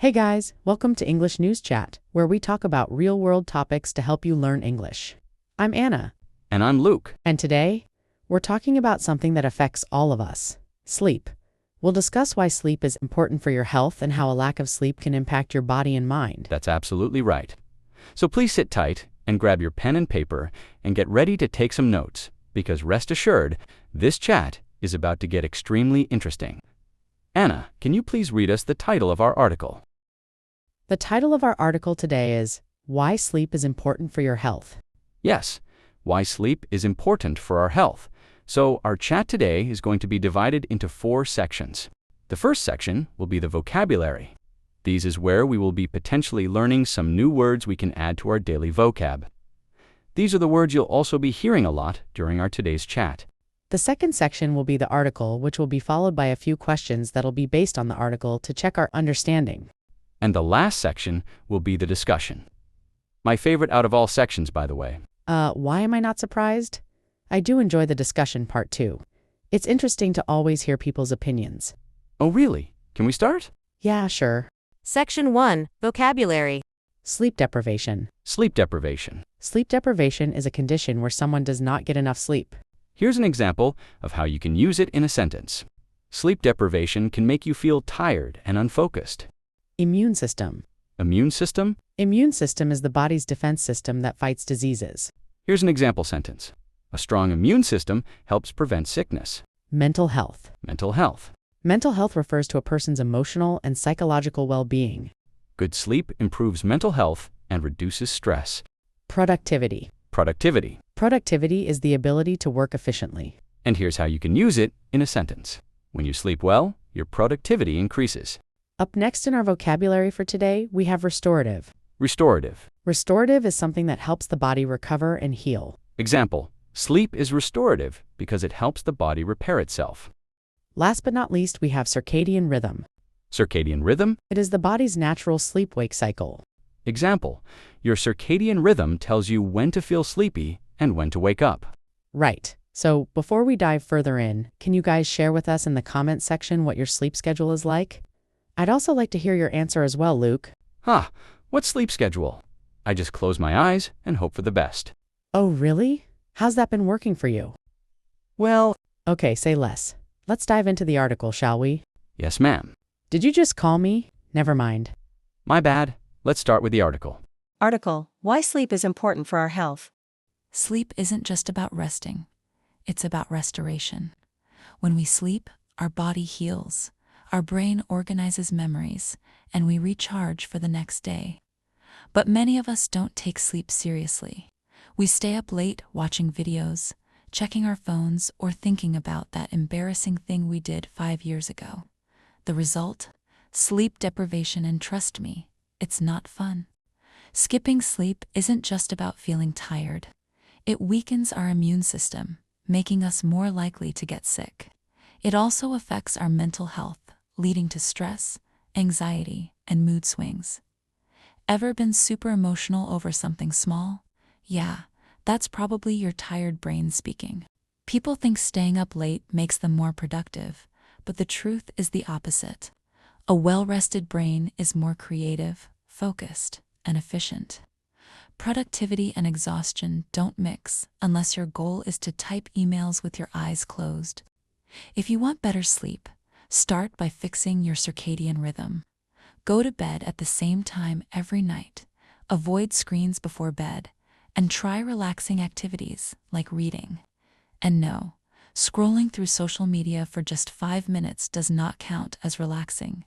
Hey guys, welcome to English News Chat, where we talk about real-world topics to help you learn English. I'm Anna. And I'm Luke. And today, we're talking about something that affects all of us: sleep. We'll discuss why sleep is important for your health and how a lack of sleep can impact your body and mind. That's absolutely right. So please sit tight and grab your pen and paper and get ready to take some notes, because rest assured, this chat is about to get extremely interesting. Anna, can you please read us the title of our article? The title of our article today is Why Sleep is Important for Your Health. Yes, why sleep is important for our health. So our chat today is going to be divided into 4 sections. The first section will be the vocabulary. These is where we will be potentially learning some new words we can add to our daily vocab. These are the words you'll also be hearing a lot during our today's chat. The second section will be the article, which will be followed by a few questions that'll be based on the article to check our understanding. And the last section will be the discussion. My favorite out of all sections, by the way. Why am I not surprised? I do enjoy the discussion part too. It's interesting to always hear people's opinions. Oh, really? Can we start? Yeah, sure. Section 1, Vocabulary. Sleep deprivation. Sleep deprivation. Sleep deprivation is a condition where someone does not get enough sleep. Here's an example of how you can use it in a sentence. Sleep deprivation can make you feel tired and unfocused. Immune system. Immune system? Immune system is the body's defense system that fights diseases. Here's an example sentence. A strong immune system helps prevent sickness. Mental health. Mental health. Mental health refers to a person's emotional and psychological well-being. Good sleep improves mental health and reduces stress. Productivity. Productivity. Productivity is the ability to work efficiently. And here's how you can use it in a sentence. When you sleep well, your productivity increases. Up next in our vocabulary for today, we have restorative. Restorative. Restorative is something that helps the body recover and heal. Example, sleep is restorative because it helps the body repair itself. Last but not least, we have circadian rhythm. Circadian rhythm? It is the body's natural sleep-wake cycle. Example, your circadian rhythm tells you when to feel sleepy and when to wake up. Right. So before we dive further in, can you guys share with us in the comments section what your sleep schedule is like? I'd also like to hear your answer as well, Luke. What sleep schedule? I just close my eyes and hope for the best. Oh, really? How's that been working for you? Well, Okay, say less. Let's dive into the article, shall we? yes, ma'am. Did you just call me? Never mind. My bad. Let's start with the article. Article, Why Sleep is Important for Our Health. Sleep isn't just about resting, it's about restoration. When we sleep, our body heals, our brain organizes memories, and we recharge for the next day. But many of us don't take sleep seriously. We stay up late watching videos, checking our phones, or thinking about that embarrassing thing we did 5 years ago. The result? Sleep deprivation, and trust me, it's not fun. Skipping sleep isn't just about feeling tired. It weakens our immune system, making us more likely to get sick. It also affects our mental health, leading to stress, anxiety, and mood swings. Ever been super emotional over something small? Yeah, that's probably your tired brain speaking. People think staying up late makes them more productive, but the truth is the opposite. A well-rested brain is more creative, focused, and efficient. Productivity and exhaustion don't mix unless your goal is to type emails with your eyes closed. If you want better sleep, start by fixing your circadian rhythm. Go to bed at the same time every night, avoid screens before bed, and try relaxing activities like reading. And no, scrolling through social media for just 5 minutes does not count as relaxing.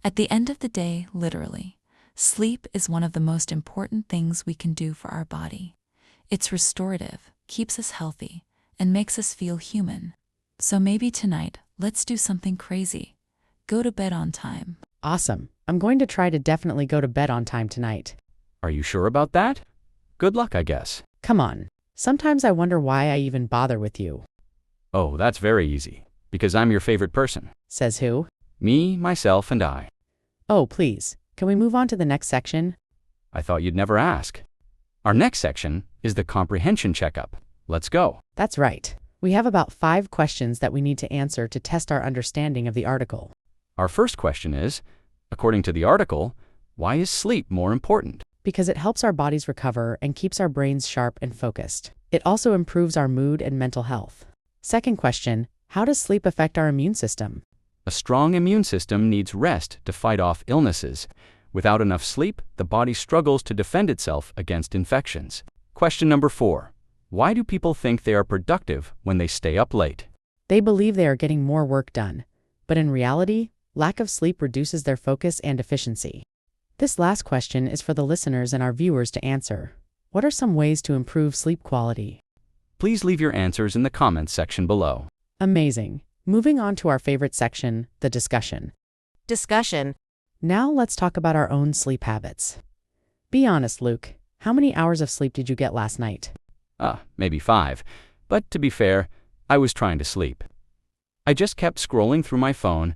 At the end of the day, literally, sleep is one of the most important things we can do for our body. It's restorative, keeps us healthy, and makes us feel human. So maybe tonight, let's do something crazy. Go to bed on time. Awesome. I'm going to try to definitely go to bed on time tonight. Are you sure about that? Good luck, I guess. Come on. Sometimes I wonder why I even bother with you. Oh, that's very easy. Because I'm your favorite person. Says who? Me, myself, and I. Oh, please. Can we move on to the next section? I thought you'd never ask. Our next section is the comprehension checkup. Let's go. That's right. We have about 5 questions that we need to answer to test our understanding of the article. Our first question is, According to the article, why is sleep more important? Because it helps our bodies recover and keeps our brains sharp and focused. It also improves our mood and mental health. Second question, how does sleep affect our immune system? A strong immune system needs rest to fight off illnesses. Without enough sleep, the body struggles to defend itself against infections. Question number 4. Why do people think they are productive when they stay up late? They believe they are getting more work done, but in reality, lack of sleep reduces their focus and efficiency. This last question is for the listeners and our viewers to answer. What are some ways to improve sleep quality? Please leave your answers in the comments section below. Amazing. Moving on to our favorite section, the discussion. Discussion. Now let's talk about our own sleep habits. Be honest, Luke. How many hours of sleep did you get last night? Maybe 5. But to be fair, I was trying to sleep. I just kept scrolling through my phone,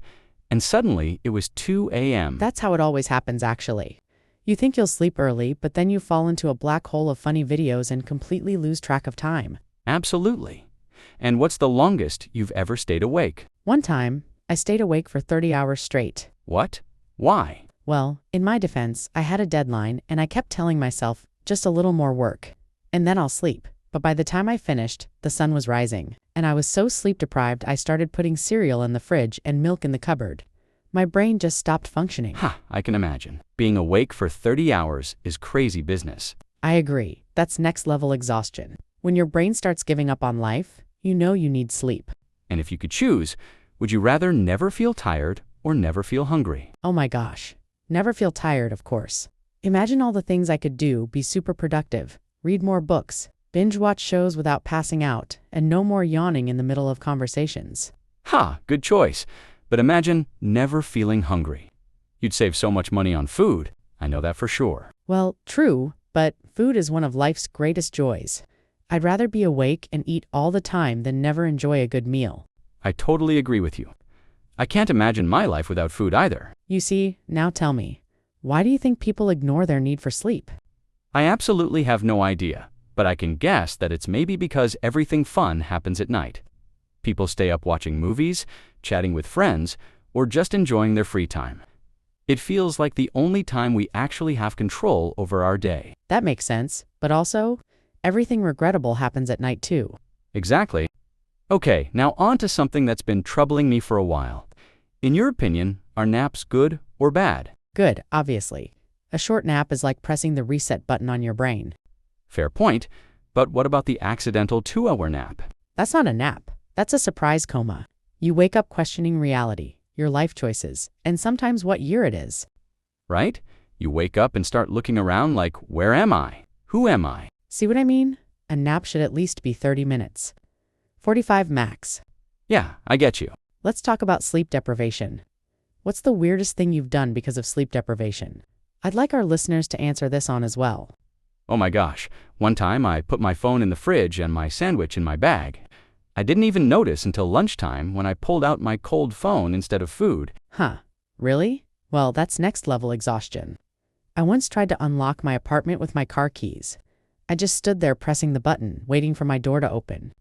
and suddenly it was 2 a.m. That's how it always happens, actually. You think you'll sleep early, but then you fall into a black hole of funny videos and completely lose track of time. Absolutely. And what's the longest you've ever stayed awake? One time, I stayed awake for 30 hours straight. What? Why? Well, in my defense, I had a deadline and I kept telling myself, just a little more work, and then I'll sleep. But by the time I finished, the sun was rising, and I was so sleep deprived I started putting cereal in the fridge and milk in the cupboard. My brain just stopped functioning. I can imagine. Being awake for 30 hours is crazy business. I agree. That's next level exhaustion. When your brain starts giving up on life, you know you need sleep. And if you could choose, would you rather never feel tired or never feel hungry? Oh my gosh. Never feel tired, of course. Imagine all the things I could do, be super productive, read more books, binge watch shows without passing out, and no more yawning in the middle of conversations. Good choice. But imagine never feeling hungry. You'd save so much money on food. I know that for sure. Well, true, but food is one of life's greatest joys. I'd rather be awake and eat all the time than never enjoy a good meal. I totally agree with you. I can't imagine my life without food either. You see, now tell me, why do you think people ignore their need for sleep? I absolutely have no idea, but I can guess that it's maybe because everything fun happens at night. People stay up watching movies, chatting with friends, or just enjoying their free time. It feels like the only time we actually have control over our day. That makes sense, but also, everything regrettable happens at night too. Exactly. Okay, now on to something that's been troubling me for a while. In your opinion, are naps good or bad? Good, obviously. A short nap is like pressing the reset button on your brain. Fair point, but what about the accidental 2-hour nap? That's not a nap. That's a surprise coma. You wake up questioning reality, your life choices, and sometimes what year it is. Right? You wake up and start looking around like, where am I? Who am I? See what I mean? A nap should at least be 30 minutes. 45 max. Yeah, I get you. Let's talk about sleep deprivation. What's the weirdest thing you've done because of sleep deprivation? I'd like our listeners to answer this on as well. Oh my gosh, one time I put my phone in the fridge and my sandwich in my bag. I didn't even notice until lunchtime when I pulled out my cold phone instead of food. Really? Well, that's next level exhaustion. I once tried to unlock my apartment with my car keys. I just stood there pressing the button, waiting for my door to open.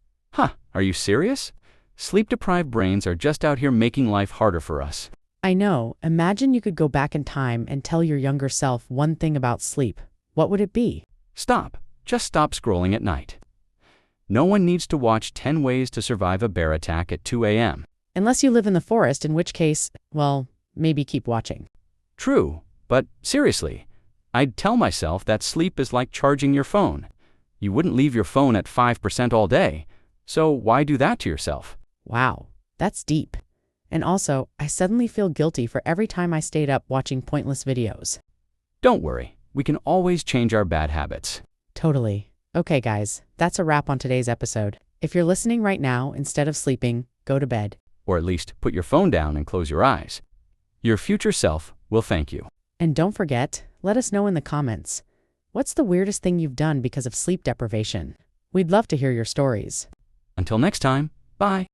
Are you serious? Sleep-deprived brains are just out here making life harder for us. I know. Imagine you could go back in time and tell your younger self one thing about sleep. What would it be? Stop. Just stop scrolling at night. No one needs to watch 10 Ways to Survive a Bear Attack at 2 a.m. Unless you live in the forest, in which case, well, maybe keep watching. True, but seriously, I'd tell myself that sleep is like charging your phone. You wouldn't leave your phone at 5% all day, so why do that to yourself? Wow, that's deep. And also, I suddenly feel guilty for every time I stayed up watching pointless videos. Don't worry, we can always change our bad habits. Totally. Okay, guys, that's a wrap on today's episode. If you're listening right now, instead of sleeping, go to bed. Or at least put your phone down and close your eyes. Your future self will thank you. And don't forget, let us know in the comments. What's the weirdest thing you've done because of sleep deprivation? We'd love to hear your stories. Until next time, bye.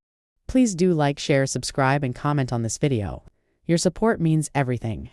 Please do like, share, subscribe, and comment on this video. Your support means everything.